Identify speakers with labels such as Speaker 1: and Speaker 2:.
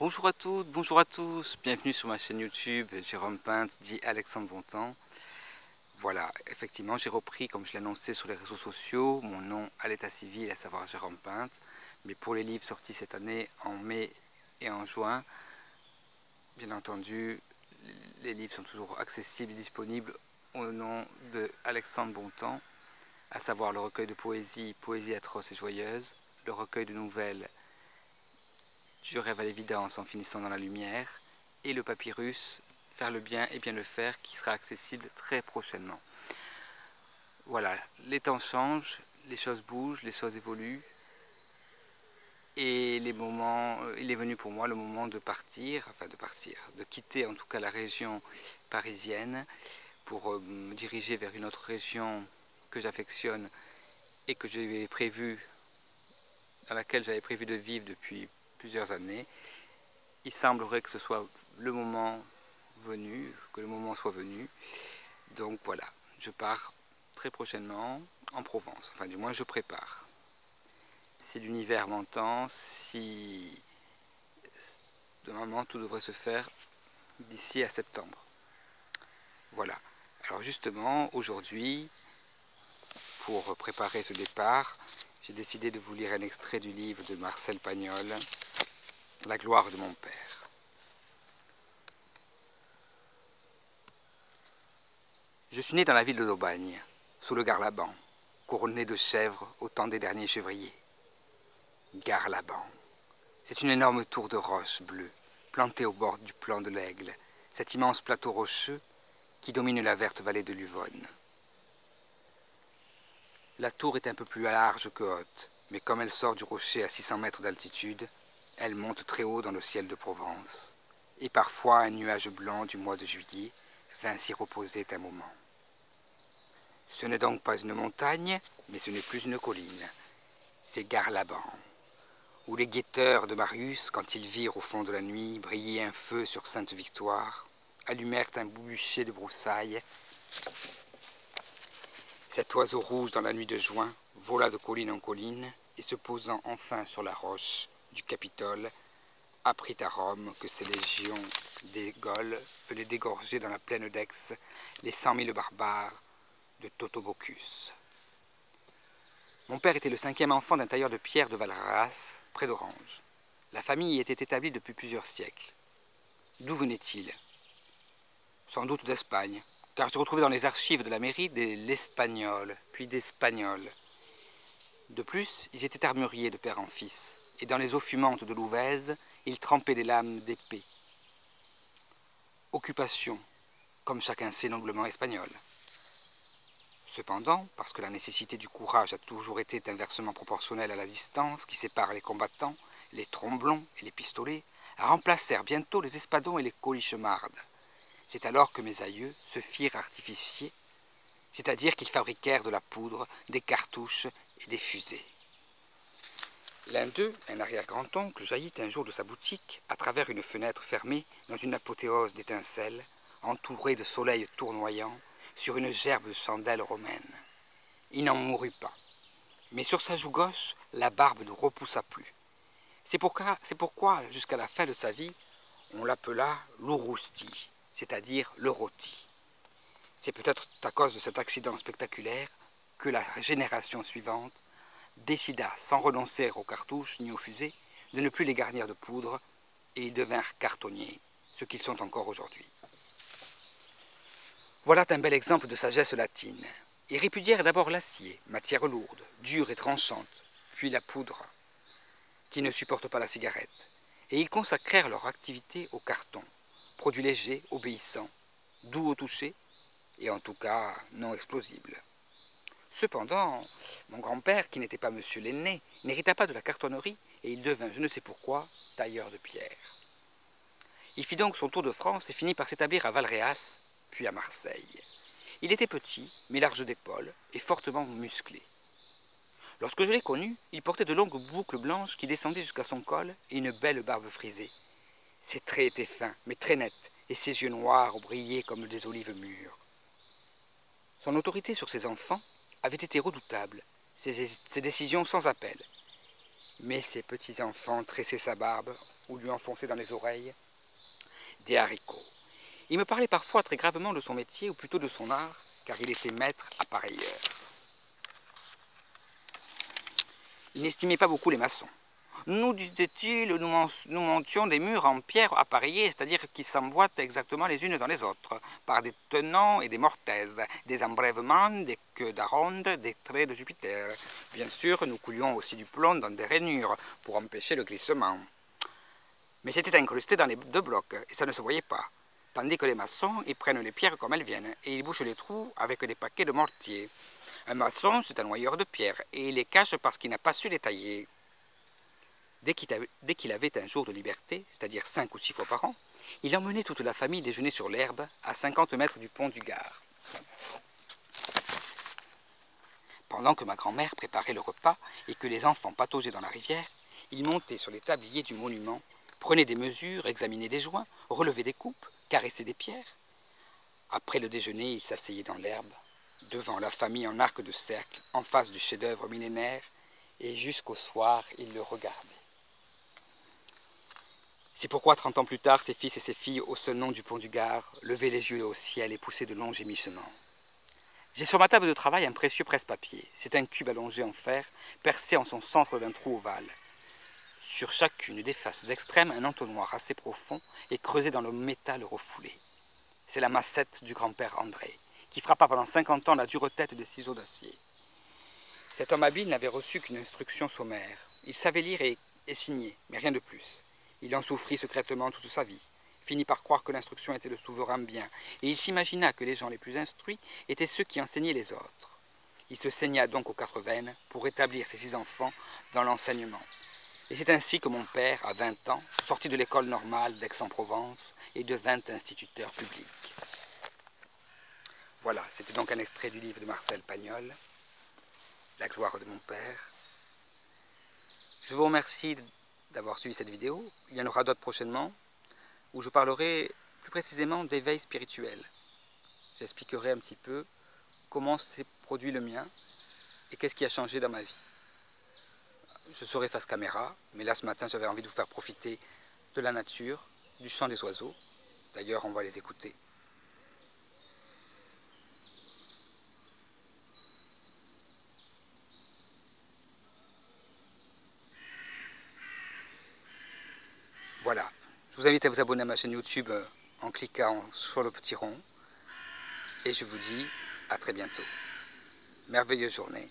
Speaker 1: Bonjour à toutes, bonjour à tous, bienvenue sur ma chaîne YouTube Jérôme Pinte dit Alexandre Bontemps. Voilà, effectivement j'ai repris, comme je l'ai annoncé sur les réseaux sociaux, mon nom à l'état civil, à savoir Jérôme Pinte. Mais pour les livres sortis cette année en mai et en juin, bien entendu, les livres sont toujours accessibles et disponibles au nom de Alexandre Bontemps, à savoir le recueil de poésie, Poésie atroce et joyeuse, le recueil de nouvelles, Du rêve à l'évidence en finissant dans la lumière, et le papyrus, Faire le bien et bien le faire, qui sera accessible très prochainement. Voilà, les temps changent, les choses bougent, les choses évoluent, et il est venu pour moi le moment de partir, de quitter en tout cas la région parisienne pour me diriger vers une autre région que j'affectionne et que j'avais prévu, dans laquelle j'avais prévu de vivre depuis plusieurs années. Il semblerait que ce soit le moment venu, que le moment soit venu. Donc voilà, je pars très prochainement en Provence. Enfin, du moins, je prépare. Si l'univers m'entend, si normalement tout devrait se faire d'ici à septembre. Voilà. Alors justement, aujourd'hui, pour préparer ce départ, j'ai décidé de vous lire un extrait du livre de Marcel Pagnol, La gloire de mon père. Je suis né dans la ville de d'Aubagne, sous le Garlaban, couronné de chèvres au temps des derniers chevriers. Garlaban. C'est une énorme tour de roche bleue, plantée au bord du plan de l'Aigle, cet immense plateau rocheux qui domine la verte vallée de l'Uvonne. La tour est un peu plus large que haute, mais comme elle sort du rocher à 600 mètres d'altitude, elle monte très haut dans le ciel de Provence, et parfois un nuage blanc du mois de juillet vint s'y reposer un moment. Ce n'est donc pas une montagne, mais ce n'est plus une colline, c'est Garlaban, où les guetteurs de Marius, quand ils virent au fond de la nuit briller un feu sur Sainte-Victoire, allumèrent un bûcher de broussailles. Cet oiseau rouge dans la nuit de juin vola de colline en colline et se posant enfin sur la roche du Capitole, apprit à Rome que ces légions des Gaules venaient d'égorger dans la plaine d'Aix les 100 000 barbares de Totobocus. Mon père était le 5e enfant d'un tailleur de pierre de Valras, près d'Orange. La famille y était établie depuis plusieurs siècles. D'où venait-il? Sans doute d'Espagne, car je retrouvais dans les archives de la mairie de l'Espagnol, puis d'Espagnol. De plus, ils étaient armuriers de père en fils, et dans les eaux fumantes de l'Ouvèze, ils trempaient des lames d'épée. Occupation, comme chacun sait, noblement espagnole. Cependant, parce que la nécessité du courage a toujours été inversement proportionnelle à la distance qui sépare les combattants, les tromblons et les pistolets remplacèrent bientôt les espadons et les colichemardes. C'est alors que mes aïeux se firent artificiers, c'est-à-dire qu'ils fabriquèrent de la poudre, des cartouches et des fusées. L'un d'eux, un arrière-grand-oncle, jaillit un jour de sa boutique, à travers une fenêtre fermée dans une apothéose d'étincelles, entourée de soleils tournoyants, sur une gerbe de chandelles romaines. Il n'en mourut pas, mais sur sa joue gauche, la barbe ne repoussa plus. C'est pourquoi, jusqu'à la fin de sa vie, on l'appela l'Ourousti, c'est-à-dire le rôti. C'est peut-être à cause de cet accident spectaculaire que la génération suivante décida, sans renoncer aux cartouches ni aux fusées, de ne plus les garnir de poudre, et ils devinrent cartonniers, ce qu'ils sont encore aujourd'hui. Voilà un bel exemple de sagesse latine. Ils répudièrent d'abord l'acier, matière lourde, dure et tranchante, puis la poudre, qui ne supporte pas la cigarette, et ils consacrèrent leur activité au carton, produit léger, obéissant, doux au toucher, et en tout cas non explosible. Cependant, mon grand-père, qui n'était pas monsieur l'aîné, n'hérita pas de la cartonnerie, et il devint, je ne sais pourquoi, tailleur de pierre. Il fit donc son tour de France et finit par s'établir à Valréas, puis à Marseille. Il était petit, mais large d'épaules, et fortement musclé. Lorsque je l'ai connu, il portait de longues boucles blanches qui descendaient jusqu'à son col et une belle barbe frisée. Ses traits étaient fins, mais très nets, et ses yeux noirs brillaient comme des olives mûres. Son autorité sur ses enfants avait été redoutable, ses décisions sans appel. mais ses petits-enfants tressaient sa barbe ou lui enfonçaient dans les oreilles des haricots. Il me parlait parfois très gravement de son métier, ou plutôt de son art, car il était maître appareilleur. Il n'estimait pas beaucoup les maçons. Nous, disait-il, nous montions des murs en pierre appareillés, c'est-à-dire qui s'emboîtent exactement les unes dans les autres, par des tenons et des mortaises, des embrèvements, des queues d'aronde, des traits de Jupiter. Bien sûr, nous coulions aussi du plomb dans des rainures pour empêcher le glissement. Mais c'était incrusté dans les deux blocs, et ça ne se voyait pas. Tandis que les maçons, ils prennent les pierres comme elles viennent, et ils bouchent les trous avec des paquets de mortier. Un maçon, c'est un noyeur de pierres, et il les cache parce qu'il n'a pas su les tailler. Dès qu'il avait un jour de liberté, c'est-à-dire 5 ou 6 fois par an, il emmenait toute la famille déjeuner sur l'herbe, à 50 mètres du pont du Gard. Pendant que ma grand-mère préparait le repas et que les enfants pataugeaient dans la rivière, il montait sur les tabliers du monument, prenait des mesures, examinait des joints, relevait des coupes, caressait des pierres. Après le déjeuner, il s'asseyait dans l'herbe, devant la famille en arc de cercle, en face du chef-d'œuvre millénaire, et jusqu'au soir, il le regardait. C'est pourquoi 30 ans plus tard, ses fils et ses filles, au seul nom du pont du Gard, levaient les yeux au ciel et poussaient de longs gémissements. J'ai sur ma table de travail un précieux presse-papier. C'est un cube allongé en fer, percé en son centre d'un trou ovale. Sur chacune des faces extrêmes, un entonnoir assez profond et creusé dans le métal refoulé. C'est la massette du grand-père André, qui frappa pendant 50 ans la dure tête des ciseaux d'acier. Cet homme habile n'avait reçu qu'une instruction sommaire. Il savait lire et signer, mais rien de plus. Il en souffrit secrètement toute sa vie, finit par croire que l'instruction était le souverain bien, et il s'imagina que les gens les plus instruits étaient ceux qui enseignaient les autres. Il se saigna donc aux 4 veines pour établir ses 6 enfants dans l'enseignement. Et c'est ainsi que mon père, à 20 ans, sortit de l'école normale d'Aix-en-Provence et devint instituteur public. Voilà, c'était donc un extrait du livre de Marcel Pagnol, La gloire de mon père. Je vous remercie d'avoir suivi cette vidéo. Il y en aura d'autres prochainement, où je parlerai plus précisément d'éveil spirituel. J'expliquerai un petit peu comment s'est produit le mien et qu'est-ce qui a changé dans ma vie. Je serai face caméra, mais là ce matin j'avais envie de vous faire profiter de la nature, du chant des oiseaux. D'ailleurs on va les écouter. Voilà, je vous invite à vous abonner à ma chaîne YouTube en cliquant sur le petit rond. Et je vous dis à très bientôt. Merveilleuse journée.